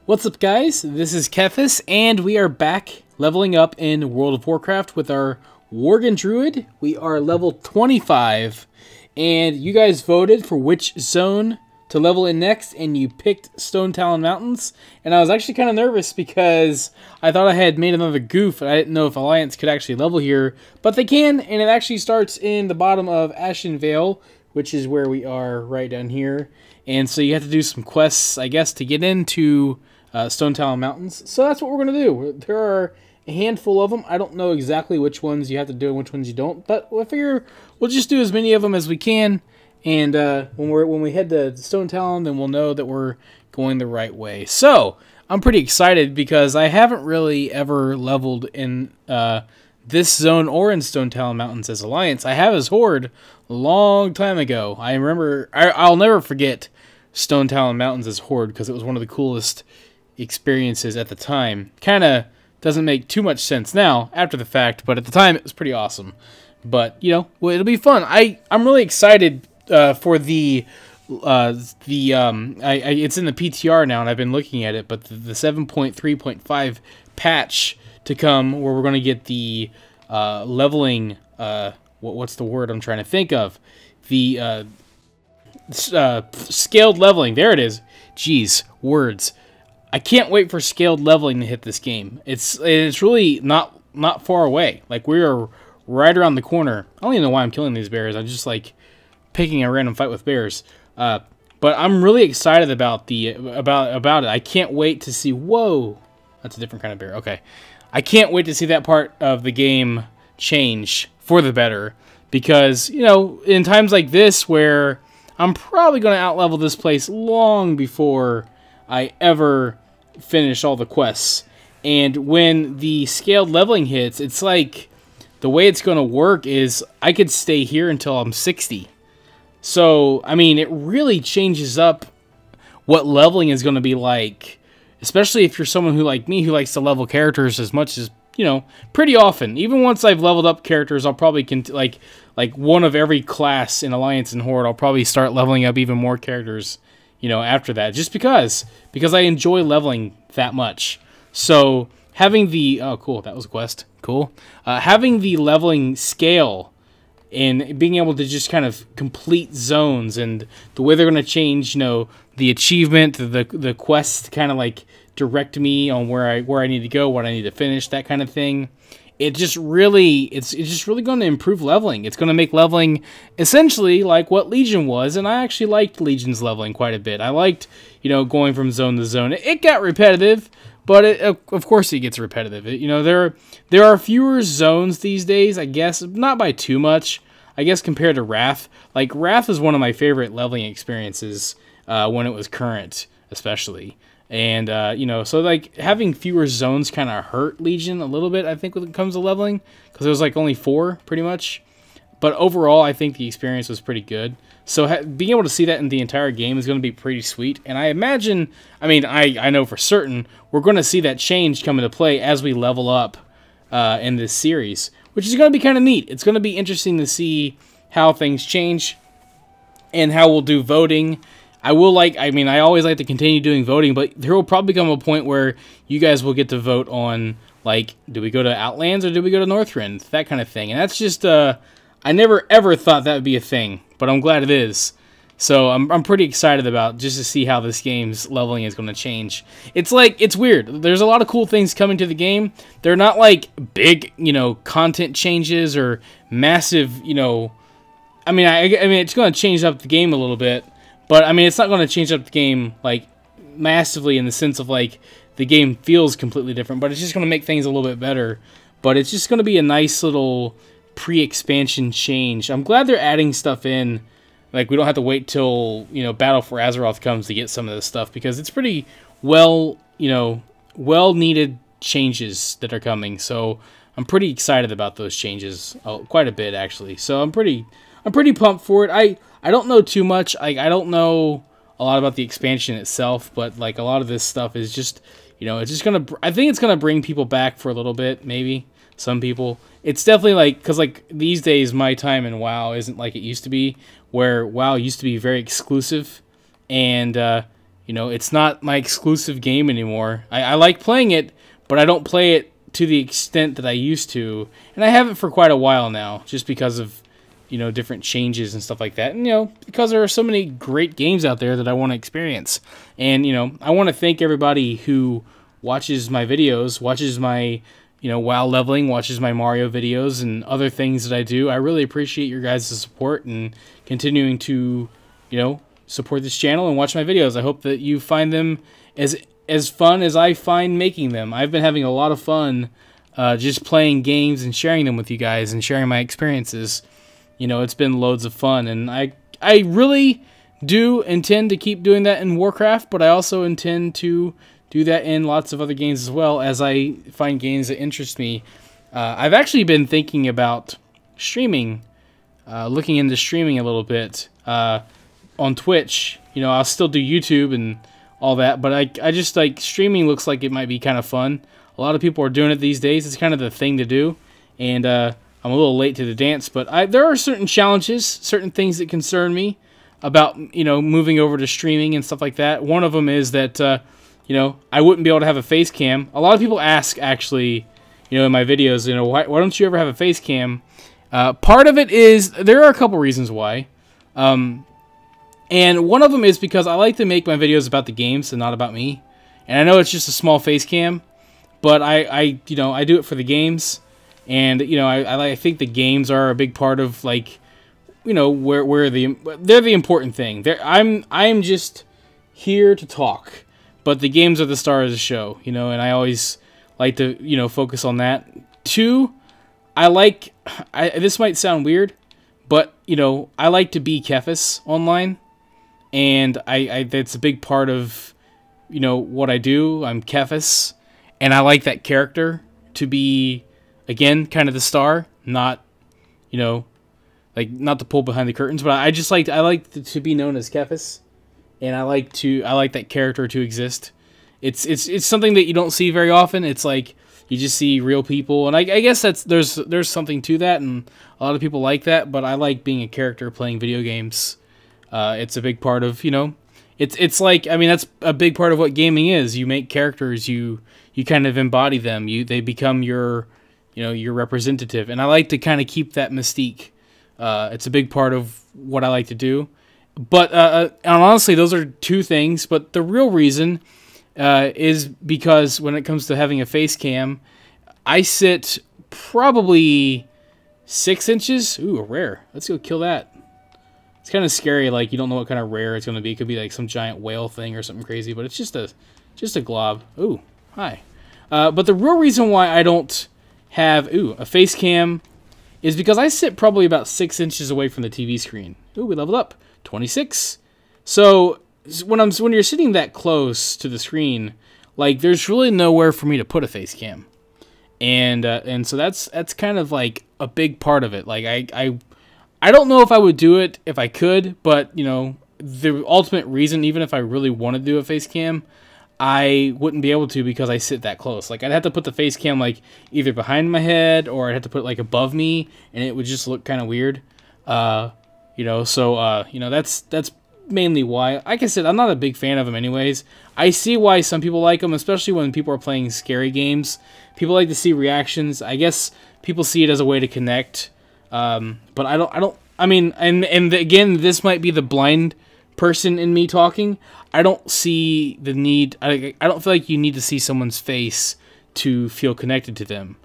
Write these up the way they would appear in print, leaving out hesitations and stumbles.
What's up, guys? This is Kephas, and we are back leveling up in World of Warcraft with our Worgen Druid. We are level 25, and you guys voted for which zone to level in next, and you picked Stone Talon Mountains. And I was actually kind of nervous because I thought I had made another goof, and I didn't know if Alliance could actually level here, but they can, and it actually starts in the bottom of Ashen Vale, which is where we are right down here. And so you have to do some quests, I guess, to get into Stone Talon Mountains. So that's what we're going to do. There are a handful of them. I don't know exactly which ones you have to do and which ones you don't, but I figure we'll just do as many of them as we can. And when we head to Stone Talon, then we'll know that we're going the right way. So I'm pretty excited because I haven't really ever leveled in this zone or in Stone Talon Mountains as Alliance. I have as Horde a long time ago. I remember, I'll never forget Stone Talon Mountains as Horde because it was one of the coolest experiences at the time. Kind of doesn't make too much sense now after the fact, but at the time it was pretty awesome. But you know, well, it'll be fun. I'm really excited for the it's in the PTR now, and I've been looking at it. But the 7.3.5 patch to come, where we're going to get the leveling. What's the word I'm trying to think of? The scaled leveling. There it is. Jeez, words. I can't wait for scaled leveling to hit this game. It's really not far away. Like, we are right around the corner. I don't even know why I'm killing these bears. I'm just like picking a random fight with bears. But I'm really excited about about it. I can't wait to see. Whoa, that's a different kind of bear. Okay, I can't wait to see that part of the game change for the better, because you know, in times like this where I'm probably going to outlevel this place long before I ever finish all the quests. And when the scaled leveling hits, it's like the way it's going to work is I could stay here until I'm 60. So, I mean, it really changes up what leveling is going to be like, especially if you're someone who, like me, who likes to level characters as much as, you know, pretty often. Even once I've leveled up characters, I'll probably, like one of every class in Alliance and Horde, I'll probably start leveling up even more characters, you know, after that, just because I enjoy leveling that much. So having the cool, that was a quest, cool. Having the leveling scale and being able to just kind of complete zones, and the way they're going to change, you know, the achievement, the quest to kind of like direct me on where I need to go, what I need to finish, that kind of thing. It's just really going to improve leveling. It's going to make leveling essentially like what Legion was, and I actually liked Legion's leveling quite a bit. I liked, you know, going from zone to zone. It got repetitive, but of course it gets repetitive. You know, there are fewer zones these days, I guess, not by too much. I guess compared to Wrath. Like, Wrath is one of my favorite leveling experiences when it was current, especially. And, you know, so, like, having fewer zones kind of hurt Legion a little bit, I think, when it comes to leveling. Because there was, like, only 4, pretty much. But overall, I think the experience was pretty good. So being able to see that in the entire game is going to be pretty sweet. And I imagine, I mean, I know for certain, we're going to see that change come into play as we level up in this series. Which is going to be kind of neat. It's going to be interesting to see how things change and how we'll do voting. I always like to continue doing voting, but there will probably come a point where you guys will get to vote on, like, do we go to Outlands or do we go to Northrend? That kind of thing. And that's just, I never ever thought that would be a thing, but I'm glad it is. So I'm pretty excited about just to see how this game's leveling is going to change. It's like, it's weird. There's a lot of cool things coming to the game. They're not like big, you know, content changes or massive, you know, I mean, it's going to change up the game a little bit. But, I mean, it's not going to change up the game, like, massively in the sense of, like, the game feels completely different. But it's just going to make things a little bit better. But it's just going to be a nice little pre-expansion change. I'm glad they're adding stuff in. Like, we don't have to wait till, you know, Battle for Azeroth comes to get some of this stuff. Because it's pretty well, you know, well-needed changes that are coming. So, I'm pretty excited about those changes. Quite a bit, actually. So, I'm pretty pumped for it. I don't know too much. I don't know a lot about the expansion itself, but like a lot of this stuff is just, you know, it's just gonna. I think it's gonna bring people back for a little bit, maybe some people. It's definitely like, because like these days, my time in WoW isn't like it used to be, where WoW used to be very exclusive, and You know, it's not my exclusive game anymore. I like playing it, but I don't play it to the extent that I used to. And I haven't for quite a while now, just because of, you know, different changes and stuff like that. And, you know, because there are so many great games out there that I want to experience. And, you know, I want to thank everybody who watches my videos, watches my, you know, WoW leveling, watches my Mario videos and other things that I do. I really appreciate your guys' support and continuing to, you know, support this channel and watch my videos. I hope that you find them as fun as I find making them. I've been having a lot of fun just playing games and sharing them with you guys and sharing my experiences. You know, it's been loads of fun, and I really do intend to keep doing that in Warcraft, but I also intend to do that in lots of other games as well, as I find games that interest me. I've actually been thinking about streaming, looking into streaming a little bit on Twitch. You know, I'll still do YouTube and all that, but I just like streaming. Looks like it might be kind of fun. A lot of people are doing it these days. It's kind of the thing to do, and I'm a little late to the dance, but there are certain challenges, certain things that concern me about, you know, moving over to streaming and stuff like that. One of them is that you know, I wouldn't be able to have a face cam. A lot of people ask, actually, you know, in my videos, you know, why don't you ever have a face cam? Part of it is, there are a couple reasons why. And one of them is because I like to make my videos about the games and not about me. And I know it's just a small face cam, but you know, I do it for the games. And, you know, I think the games are a big part of, like, you know, they're the important thing. I'm just here to talk, but the games are the star of the show, you know, and I always like to, you know, focus on that. Two, this might sound weird, but, you know, I like to be Kephas online, and that's a big part of, you know, what I do. I'm Kephas, and I like that character to be, again, kind of the star, not, you know, like, not to pull behind the curtains, but I like to be known as Kephas, and I like that character to exist. It's something that you don't see very often. It's like you just see real people, and I guess there's something to that, and a lot of people like that. But I like being a character playing video games. It's a big part of, you know, it's like, I mean, that's a big part of what gaming is. You make characters, you kind of embody them. They become your, you know, your representative, and I like to kind of keep that mystique. It's a big part of what I like to do. But and honestly, those are two things. But the real reason is because when it comes to having a face cam, I sit probably 6 inches. Ooh, a rare. Let's go kill that. It's kind of scary. Like, you don't know what kind of rare it's going to be. It could be like some giant whale thing or something crazy. But it's just a glob. Ooh, hi. But the real reason why I don't have a face cam is because I sit probably about 6 inches away from the TV screen. Ooh, we leveled up. 26. So when you're sitting that close to the screen, like, there's really nowhere for me to put a face cam, and so that's kind of like a big part of it. Like, I don't know if I would do it if I could, but, you know, the ultimate reason, even if I really wanted to do a face cam, I wouldn't be able to because I sit that close. Like, I'd have to put the face cam, like, either behind my head, or I'd have to put it, like, above me, and it would just look kind of weird. You know, so, you know, that's mainly why. Like I said, I'm not a big fan of them anyways. I see why some people like them, especially when people are playing scary games. People like to see reactions. I guess people see it as a way to connect. But I mean, and again, this might be the blind person in me talking. I don't see the need, I don't feel like you need to see someone's face to feel connected to them.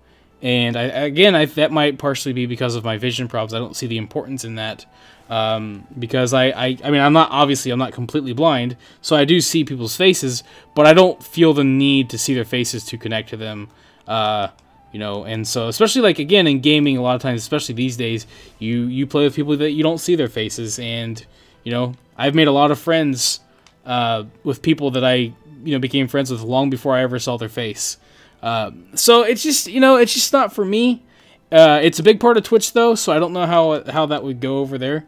And that might partially be because of my vision problems. I don't see the importance in that. Because I mean, I'm not completely blind, so I do see people's faces, but I don't feel the need to see their faces to connect to them. You know, and so, especially, like, again, in gaming, a lot of times, especially these days, you play with people that you don't see their faces, and, you know, I've made a lot of friends with people that I, you know, became friends with long before I ever saw their face. So it's just, you know, it's just not for me. It's a big part of Twitch, though, so I don't know how that would go over there.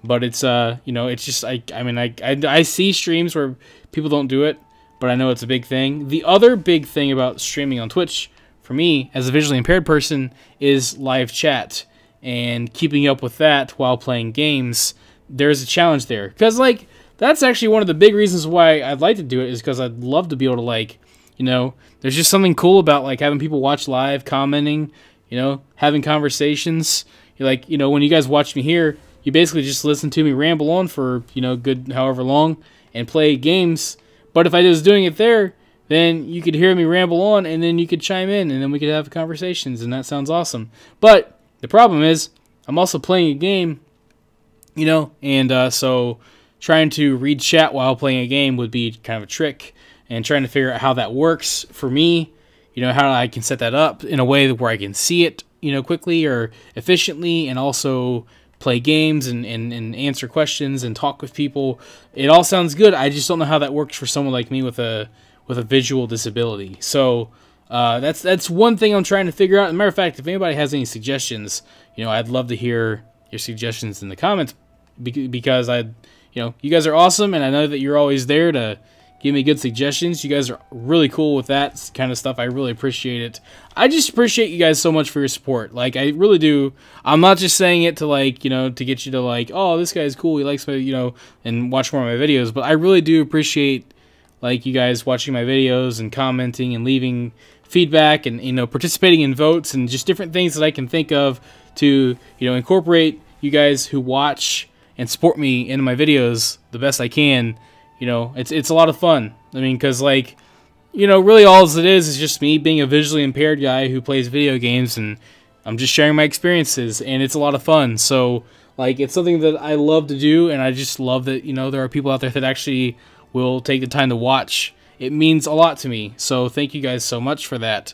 But it's, you know, it's just, I mean, I see streams where people don't do it, but I know it's a big thing. The other big thing about streaming on Twitch, for me, as a visually impaired person, is live chat. And keeping up with that while playing games, there's a challenge there. Because, like, that's actually one of the big reasons why I'd like to do it, is because I'd love to be able to, like, you know, there's just something cool about, like, having people watch live, commenting, you know, having conversations. You're like, you know, when you guys watch me here, you basically just listen to me ramble on for, you know, good however long and play games. But if I was doing it there, then you could hear me ramble on, and then you could chime in, and then we could have conversations, and that sounds awesome. But the problem is, I'm also playing a game, you know, and so trying to read chat while playing a game would be kind of a trick, and trying to figure out how that works for me, you know, how I can set that up in a way where I can see it, you know, quickly or efficiently, and also play games and answer questions and talk with people. It all sounds good. I just don't know how that works for someone like me with a visual disability. So that's one thing I'm trying to figure out. As a matter of fact, if anybody has any suggestions, you know, I'd love to hear your suggestions in the comments, because you know, you guys are awesome, and I know that you're always there to give me good suggestions. You guys are really cool with that kind of stuff. I really appreciate it. I just appreciate you guys so much for your support. Like, I really do. I'm not just saying it to, like, you know, to get you to, like, oh, this guy's cool, he likes my, you know, and watch more of my videos. But I really do appreciate, like, you guys watching my videos and commenting and leaving feedback and, you know, participating in votes and just different things that I can think of to, you know, incorporate you guys who watch and support me into my videos the best I can. You know, it's a lot of fun. I mean, because, like, you know, really all it is just me being a visually impaired guy who plays video games, and I'm just sharing my experiences, and it's a lot of fun. So, like, it's something that I love to do, and I just love that, you know, there are people out there that actually will take the time to watch. It means a lot to me. So thank you guys so much for that.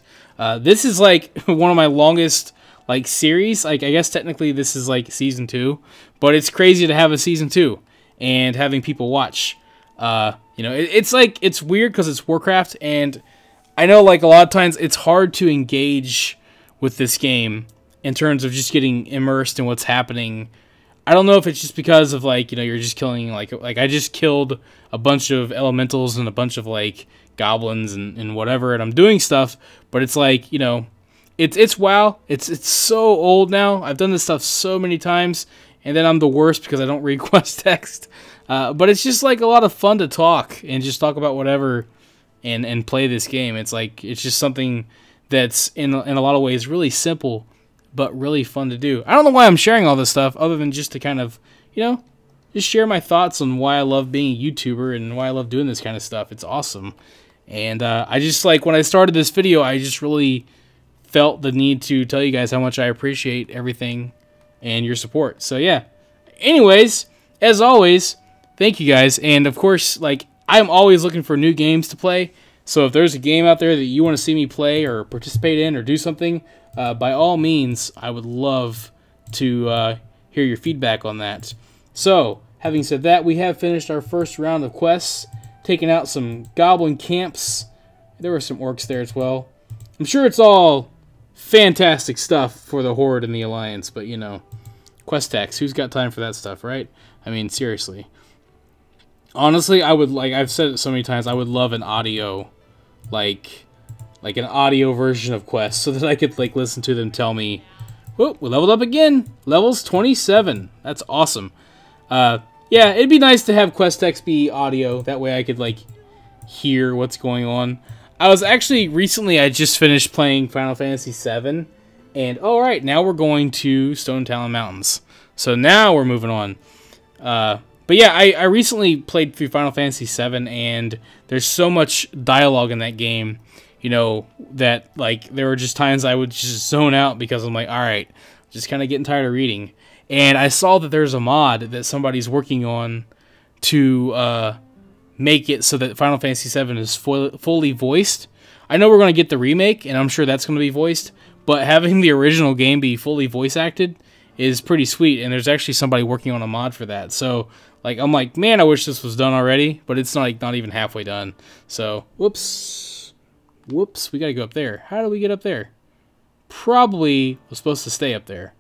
This is, like, one of my longest, like, series. Like, I guess technically this is, like, season 2, but it's crazy to have a season 2 and having people watch. You know, it's like, it's weird because it's Warcraft, and I know, like, a lot of times it's hard to engage with this game in terms of just getting immersed in what's happening. I don't know if it's just because of, like, you know, you're just killing, like I just killed a bunch of elementals and a bunch of, like, goblins and whatever, and I'm doing stuff, but it's like, you know, it's WoW. It's so old now. I've done this stuff so many times, and then I'm the worst because I don't read quest text. But it's just, like, a lot of fun to talk and just talk about whatever and play this game. It's like, it's just something that's in a lot of ways really simple but really fun to do. I don't know why I'm sharing all this stuff other than just to kind of, you know, just share my thoughts on why I love being a YouTuber and why I love doing this kind of stuff. It's awesome. And I just, like, when I started this video, I just really felt the need to tell you guys how much I appreciate everything and your support. So yeah. Anyways, as always, thank you guys. And of course, like, I'm always looking for new games to play. So if there's a game out there that you want to see me play or participate in or do something, by all means, I would love to hear your feedback on that. So, having said that, we have finished our first round of quests, taking out some goblin camps. There were some orcs there as well. I'm sure it's all fantastic stuff for the Horde and the Alliance, but, you know, quest tax, who's got time for that stuff, right? I mean, seriously. Honestly, I would, like, I've said it so many times, I would love an audio, like an audio version of quests, so that I could, like, listen to them tell me, whoa, we leveled up again, levels 27, that's awesome. Yeah, it'd be nice to have quest text be audio, that way I could, like, hear what's going on. I was actually, recently, I just finished playing Final Fantasy VII, and, alright, now we're going to Stone Talon Mountains. So now we're moving on. But yeah, I recently played through Final Fantasy VII, and there's so much dialogue in that game, you know, that, like, there were just times I would just zone out because I'm like, alright, just kind of getting tired of reading. And I saw that there's a mod that somebody's working on to make it so that Final Fantasy VII is fully voiced. I know we're going to get the remake, and I'm sure that's going to be voiced, but having the original game be fully voice acted is pretty sweet, and there's actually somebody working on a mod for that. So, like, I'm like, man, I wish this was done already, but it's not even halfway done. So, whoops, we gotta go up there. How do we get up there? Probably was supposed to stay up there.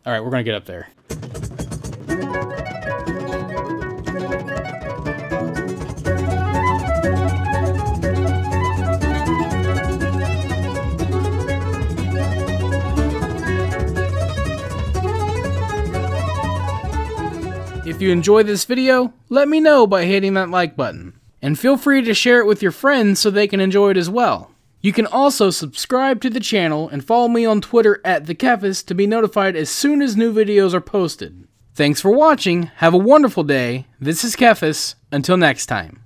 All right, we're gonna get up there. If you enjoyed this video, let me know by hitting that like button. And feel free to share it with your friends so they can enjoy it as well. You can also subscribe to the channel and follow me on Twitter at TheKephas to be notified as soon as new videos are posted. Thanks for watching, have a wonderful day, this is Kephas, until next time.